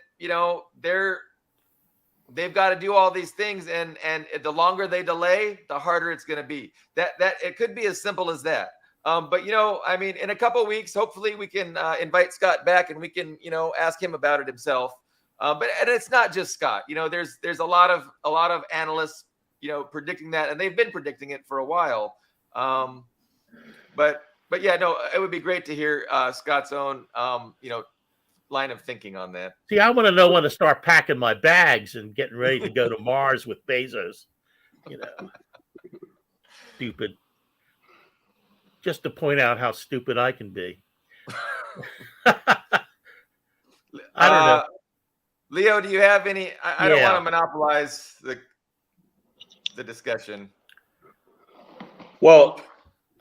they've got to do all these things. And the longer they delay, the harder it's going to be. That it could be as simple as that. But, in a couple of weeks, hopefully we can invite Scott back and we can, ask him about it himself. And it's not just Scott. There's a lot of analysts, predicting that, and they've been predicting it for a while. But yeah, no, it would be great to hear Scott's own, line of thinking on that. See, I want to know when to start packing my bags and getting ready to go to Mars with Bezos. Stupid. Just to point out how stupid I can be. I don't know. Leo, do you have any? I don't want to monopolize the discussion. Well,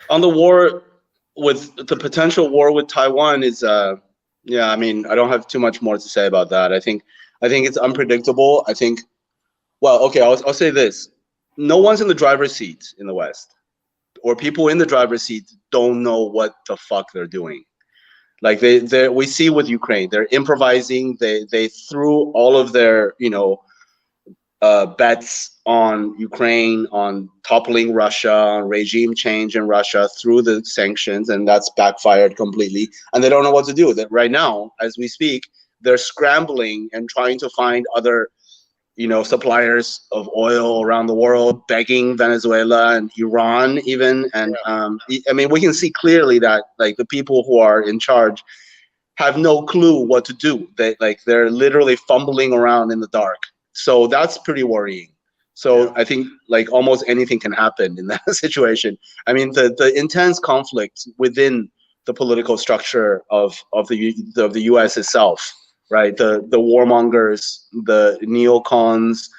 on the war with the potential war with Taiwan is, I don't have too much more to say about that. I think it's unpredictable. I'll say this: no one's in the driver's seat in the West, or people in the driver's seat don't know what the fuck they're doing. Like we see with Ukraine, they're improvising. They threw all of their bets on Ukraine, on toppling Russia, on regime change in Russia through the sanctions, and that's backfired completely. And they don't know what to do. That right now, as we speak, they're scrambling and trying to find other suppliers of oil around the world, begging Venezuela and Iran even. And we can see clearly that the people who are in charge have no clue what to do. They're literally fumbling around in the dark. So that's pretty worrying. So I think almost anything can happen in that situation. I mean, the intense conflict within the political structure of the U.S. itself. Right, the warmongers, the neocons,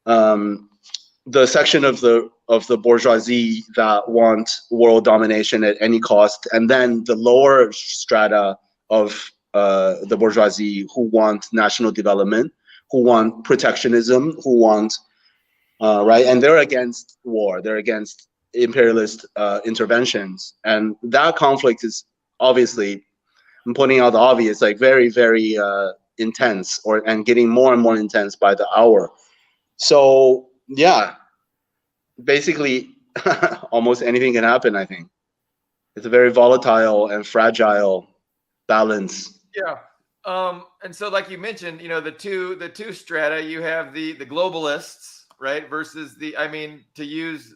the section of the bourgeoisie that want world domination at any cost, and then the lower strata of the bourgeoisie who want national development, who want protectionism, who want and they're against war, they're against imperialist interventions, and that conflict is obviously, I'm pointing out the obvious, very, very intense, and getting more and more intense by the hour. So yeah, basically, almost anything can happen. I think it's a very volatile and fragile balance. Yeah, and so like you mentioned, the two strata. You have the globalists, right, versus to use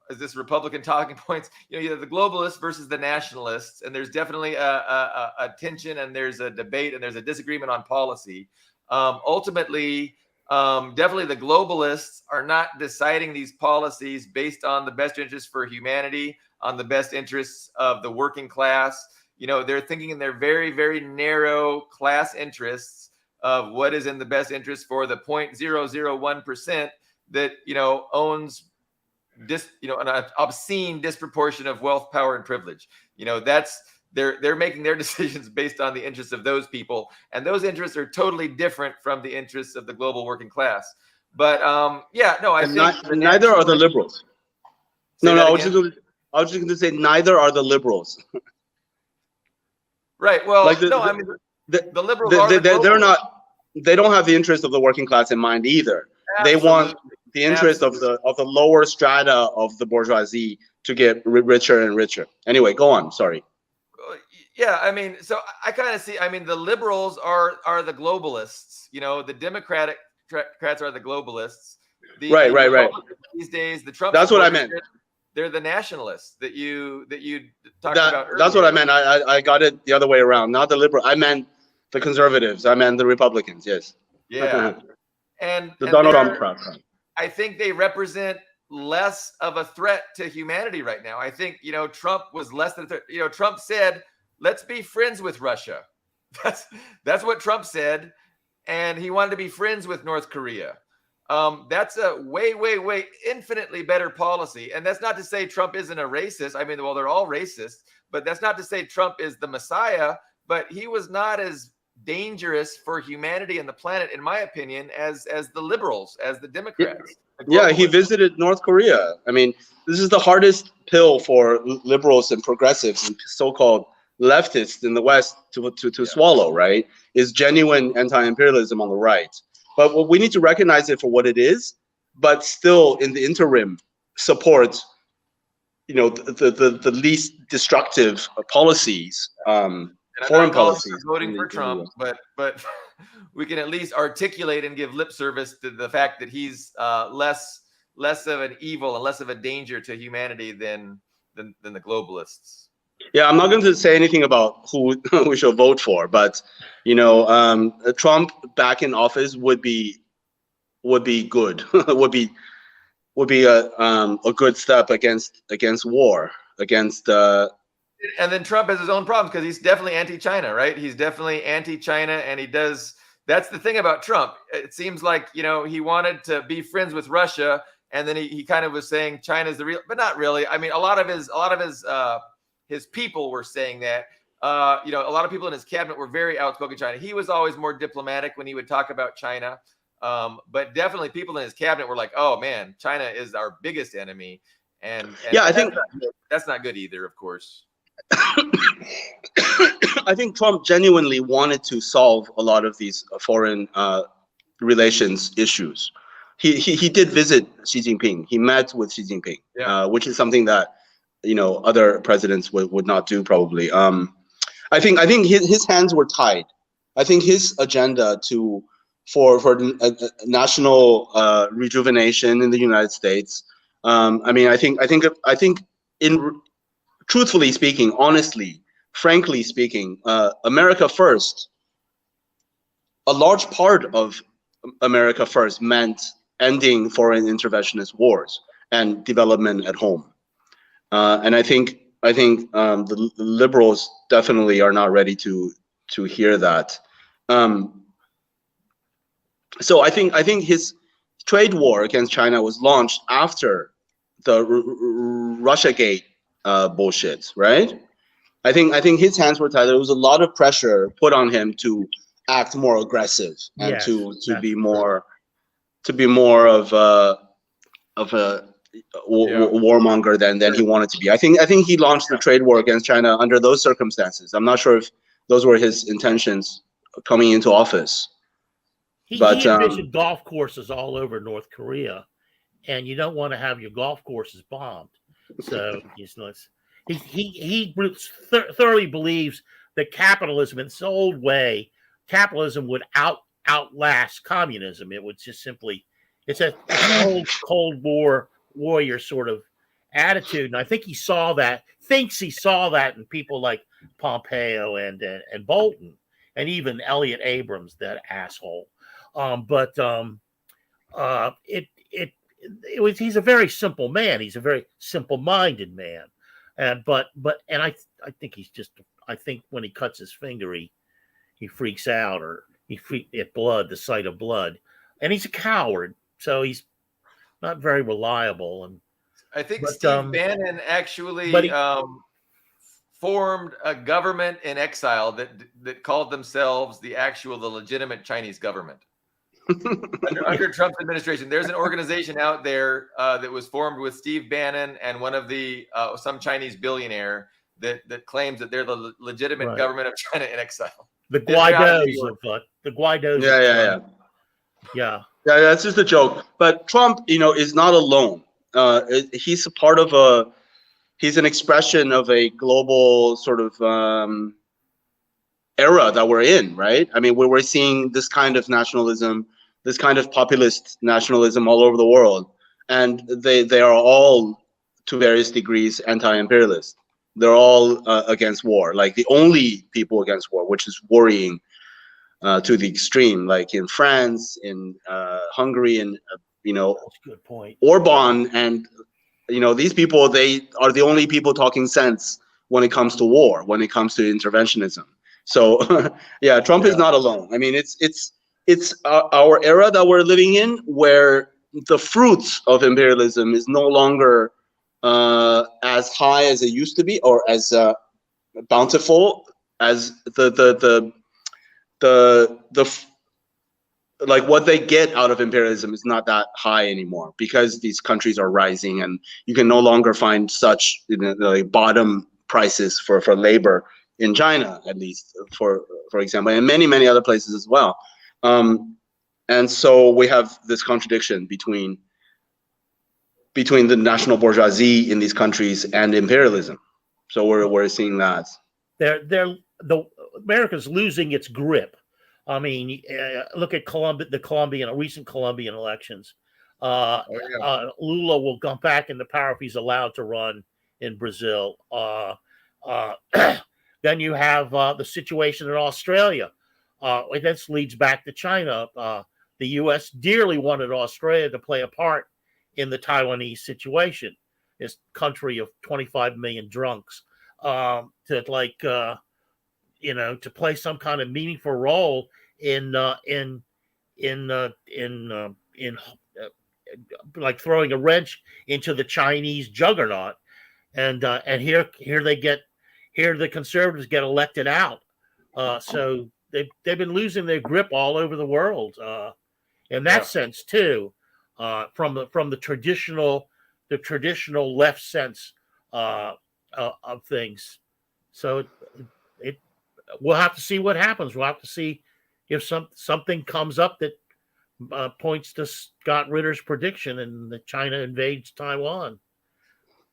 as this Republican talking points, you have the globalists versus the nationalists, and there's definitely a tension, and there's a debate, and there's a disagreement on policy. Ultimately, definitely the globalists are not deciding these policies based on the best interests for humanity, on the best interests of the working class. They're thinking in their very, very narrow class interests of what is in the best interest for the 0.001% that owns an obscene disproportion of wealth, power, and privilege. That's they're making their decisions based on the interests of those people, and those interests are totally different from the interests of the global working class. But I think neither are the liberals. I was just going to say neither are the liberals. Right. Well, the liberals they're not. They don't have the interest of the working class in mind either. Absolutely. They want the interest of the lower strata of the bourgeoisie to get richer and richer. Anyway, go on. Sorry. Yeah, so I kind of see. The liberals are the globalists. The Democrats are the globalists. Right. These days, the Trump. That's what I meant. They're the nationalists that you talked about earlier. That's what I meant. I got it the other way around. Not the liberal. I meant the conservatives. I meant the Republicans. Yes. Yeah. And Donald Trump crowd. I think they represent less of a threat to humanity right now. I think, you know, Trump was less than a threat. You know, Trump said, let's be friends with Russia. That's what Trump said. And he wanted to be friends with North Korea. That's a way, way, way infinitely better policy. And that's not to say Trump isn't a racist. I mean, well, they're all racist, but that's not to say Trump is the Messiah, but he was not as dangerous for humanity and the planet, in my opinion, as the liberals, as the Democrats. Yeah, he visited North Korea. I mean, this is the hardest pill for liberals and progressives and so-called leftists in the West to swallow, right? Is genuine anti-imperialism on the right. But we need to recognize it for what it is, but still in the interim support, you know, the least destructive policies, foreign policies. Voting for Trump, but we can at least articulate and give lip service to the fact that he's less of an evil and less of a danger to humanity than the globalists. Yeah, I'm not going to say anything about who we should vote for, but you know, Trump back in office would be good. would be a good step against war, against. And then Trump has his own problems because he's definitely anti-China, right? He's definitely anti-China, and he does. That's the thing about Trump. It seems like, you know, he wanted to be friends with Russia, and then he kind of was saying China's the real, but not really. I mean, a lot of his people were saying that. You know, a lot of people in his cabinet were very outspoken China. He was always more diplomatic when he would talk about China. But definitely people in his cabinet were like, oh man, China is our biggest enemy. And yeah, I think that's not good either, of course. I think Trump genuinely wanted to solve a lot of these foreign relations issues. He did visit Xi Jinping. He met with Xi Jinping, which is something that, you know, other presidents would not do probably. I think his hands were tied. I think his agenda for national rejuvenation in the United States. I mean, I think in truthfully speaking, honestly, frankly speaking, America First. A large part of America First meant ending foreign interventionist wars and development at home. And I think the liberals definitely are not ready to hear that. So I think his trade war against China was launched after the Russiagate bullshit, right? I think his hands were tied. There was a lot of pressure put on him to act more aggressive and to be more of a warmonger than he wanted to be. I think he launched the trade war against China under those circumstances. I'm not sure if those were his intentions coming into office. He envisioned golf courses all over North Korea, and you don't want to have your golf courses bombed. So he thoroughly believes that capitalism, in its old way, capitalism would outlast communism. It would just simply, it's an old Cold War warrior sort of attitude, and I think he saw that in people like Pompeo and Bolton, and even Elliot Abrams, that asshole. He's a very simple man. He's a very simple-minded man, and I think I think when he cuts his finger, he freaks out, or at blood, the sight of blood, and he's a coward, so he's not very reliable. And I think Steve Bannon actually formed a government in exile that called themselves the legitimate Chinese government. Under Trump's administration, there's an organization out there that was formed with Steve Bannon and one of the some Chinese billionaire that claims that they're the legitimate government of China in exile. The Guaidos of the Guaidos. Yeah. That's just a joke. But Trump, you know, is not alone. He's a part of he's an expression of a global sort of era that we're in, right? I mean, we're seeing this kind of nationalism, this kind of populist nationalism all over the world, and they are all, to various degrees, anti-imperialist. They're all against war, like the only people against war, which is worrying to the extreme, like in France, in Hungary, and That's a good point. Orban and these people, they are the only people talking sense when it comes to war, when it comes to interventionism. So yeah, Trump is not alone. I mean, it's our era that we're living in, where the fruits of imperialism is no longer as high as it used to be, or as bountiful as like what they get out of imperialism is not that high anymore, because these countries are rising and you can no longer find such like bottom prices for labor in China, at least for example, and many other places as well. And so we have this contradiction between the national bourgeoisie in these countries and imperialism. So we're seeing that. America's losing its grip. I mean, look at recent Colombian elections. Lula will come back into power if he's allowed to run in Brazil. Then you have the situation in Australia. This leads back to China. The U.S. dearly wanted Australia to play a part in the Taiwanese situation, this country of 25 million drunks, to play some kind of meaningful role in like throwing a wrench into the Chinese juggernaut, and here the conservatives get elected out. So they've been losing their grip all over the world in that sense too, from the traditional left sense of things. So we'll have to see what happens. We'll have to see if something comes up that points to Scott Ritter's prediction and that China invades Taiwan.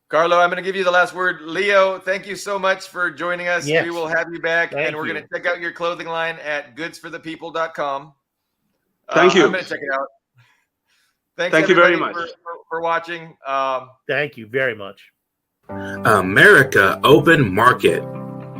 Carlo, I'm going to give you the last word. Leo, thank you so much for joining us. Yes. We will have you back, and we're going to check out your clothing line at goodsforthepeople.com. Thank you. I'm going to check it out. Thank you very much for watching. Thank you very much. America Open Market,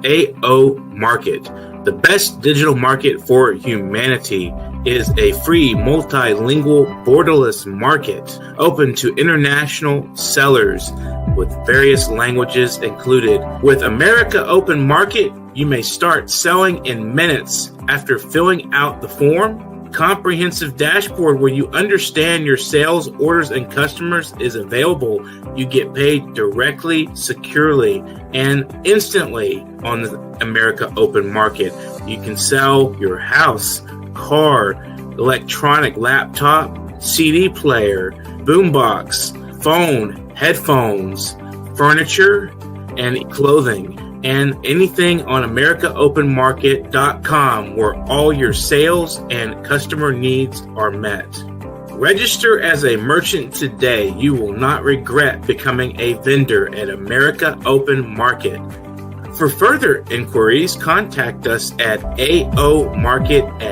AO Market. The best digital market for humanity is a free, multilingual, borderless market open to international sellers with various languages included. With America Open Market, you may start selling in minutes after filling out the form. Comprehensive dashboard where you understand your sales, orders, and customers is available. You get paid directly, securely, and instantly on the America Open Market. You can sell your house, car, electronic laptop, CD player, boombox, phone, headphones, furniture, and clothing, and anything on AmericaOpenMarket.com, where all your sales and customer needs are met. Register as a merchant today. You will not regret becoming a vendor at America Open Market. For further inquiries, contact us at aomarket@